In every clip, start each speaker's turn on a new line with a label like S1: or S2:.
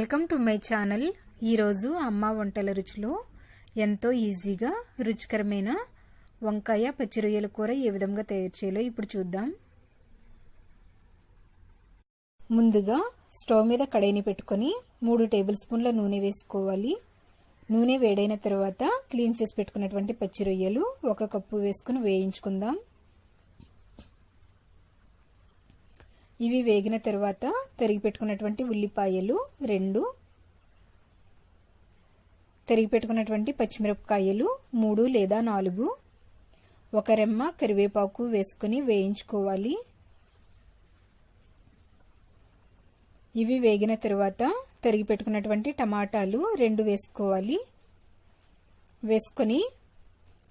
S1: Welcome to my channel. ఈరోజు అమ్మ వంటల రుచిలో ఎంతో ఈజీగా రుచికరమైన వంకాయ పచ్చి రొయ్యల కూర ఏ విధంగా తయారు చేయాలో ఇప్పుడు చూద్దాం. ముందుగా స్టవ్ మీద కడాయిని పెట్టుకొని 3 టేబుల్ స్పూన్ల నూనె వేసుకోవాలి. నూనె వేడైన తర్వాత క్లీన్ చేసి పెట్టుకున్నటువంటి పచ్చి రొయ్యలు 1 కప్పు వేసుకుని వేయించుకుందాం. ఇవి వేగిన తర్వాత తరిగి పెట్టుకున్నటువంటి ఉల్లిపాయలు 2, తరిగి పెట్టుకున్నటువంటి పచ్చిమిరపకాయలు 3 లేదా 4, 1 రెమ్మ కరివేపాకు వేసుకొని వేయించుకోవాలి. ఇవి వేగిన తర్వాత తరిగి పెట్టుకున్నటువంటి టమాటాలు 2 వేసుకోవాలి. వేసుకొని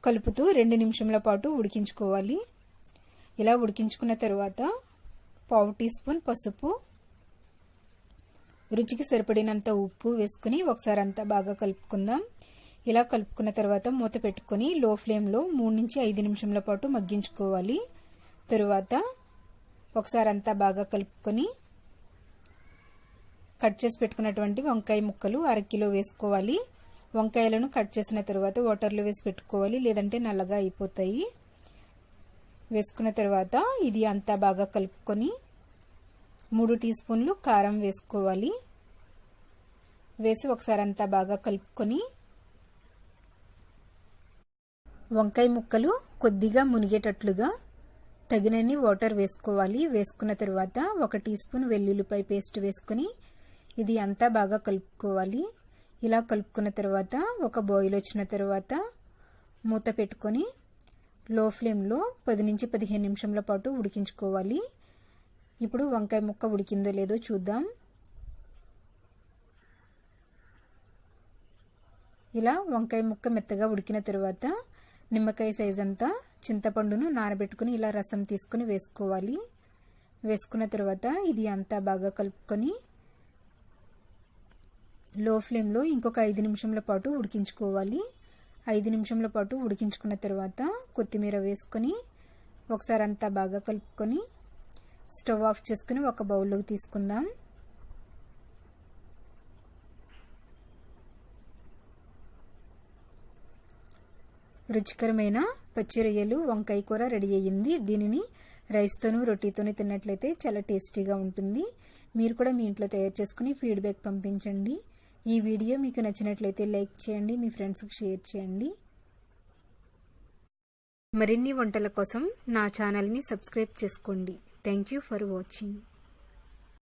S1: కలుపుతూ 2 నిమిషాల పాటు ఉడికించుకోవాలి. ఇలా ఉడికించుకున్న తర్వాత 1/2 టీ స్పూన్ పసుపు, రుచికి సరిపడినంత ఉప్పు వేసుకుని ఒకసారి అంతా బాగా కలుపుకుందాం. ఇలా కలుపుకున్న తర్వాత మూత పెట్టుకొని లో ఫ్లేమ్లో 3 నుంచి 5 నిమిషాల పాటు మగ్గించుకోవాలి. తరువాత ఒకసారి అంతా బాగా కలుపుకొని కట్ చేసి పెట్టుకున్నటువంటి వంకాయ ముక్కలు 1/2 కిలో వేసుకోవాలి. వంకాయలను కట్ చేసిన తర్వాత వాటర్లో వేసి పెట్టుకోవాలి, లేదంటే నల్లగా అయిపోతాయి. వేసుకున్న తర్వాత ఇది అంతా బాగా కలుపుకొని 3 టీ స్పూన్లు కారం వేసుకోవాలి. వేసి ఒకసారి అంతా బాగా కలుపుకొని వంకాయ ముక్కలు కొద్దిగా మునిగేటట్లుగా తగినన్ని వాటర్ వేసుకోవాలి. వేసుకున్న తర్వాత 1 టీ స్పూన్ వెల్లుల్లిపాయ పేస్ట్ వేసుకొని ఇది అంతా బాగా కలుపుకోవాలి. ఇలా కలుపుకున్న తర్వాత ఒక బాయిల్ వచ్చిన తర్వాత మూత పెట్టుకొని లో ఫ్లేమ్లో 10 నుంచి 15 నిమిషాల పాటు ఉడికించుకోవాలి. ఇప్పుడు వంకాయ ముక్క ఉడికిందో లేదో చూద్దాం. ఇలా వంకాయ ముక్క మెత్తగా ఉడికిన తర్వాత నిమ్మకాయ సైజ్ అంతా చింతపండును నానబెట్టుకుని ఇలా రసం తీసుకుని వేసుకోవాలి. వేసుకున్న తర్వాత ఇది అంతా బాగా కలుపుకొని లో ఫ్లేమ్లో ఇంకొక 5 నిమిషాల పాటు ఉడికించుకోవాలి. 5 నిమిషాల పాటు ఉడికించుకున్న తర్వాత కొత్తిమీర వేసుకొని ఒకసారి అంతా బాగా కలుపుకొని స్టవ్ ఆఫ్ చేసుకుని ఒక బౌల్లోకి తీసుకుందాం. రుచికరమైన పచ్చి రొయ్యలు వంకాయ కూర రెడీ అయ్యింది. దీనిని రైస్తోనూ రొట్టెతోనూ తిన్నట్లయితే చాలా టేస్టీగా ఉంటుంది. మీరు కూడా మీ ఇంట్లో తయారు చేసుకుని ఫీడ్బ్యాక్ పంపించండి. ఈ వీడియో మీకు నచ్చినట్లయితే లైక్ చేయండి, మీ ఫ్రెండ్స్కి షేర్ చేయండి. మరిన్ని వంటల కోసం నా ఛానల్ని సబ్స్క్రైబ్ చేసుకోండి. Thank you for watching.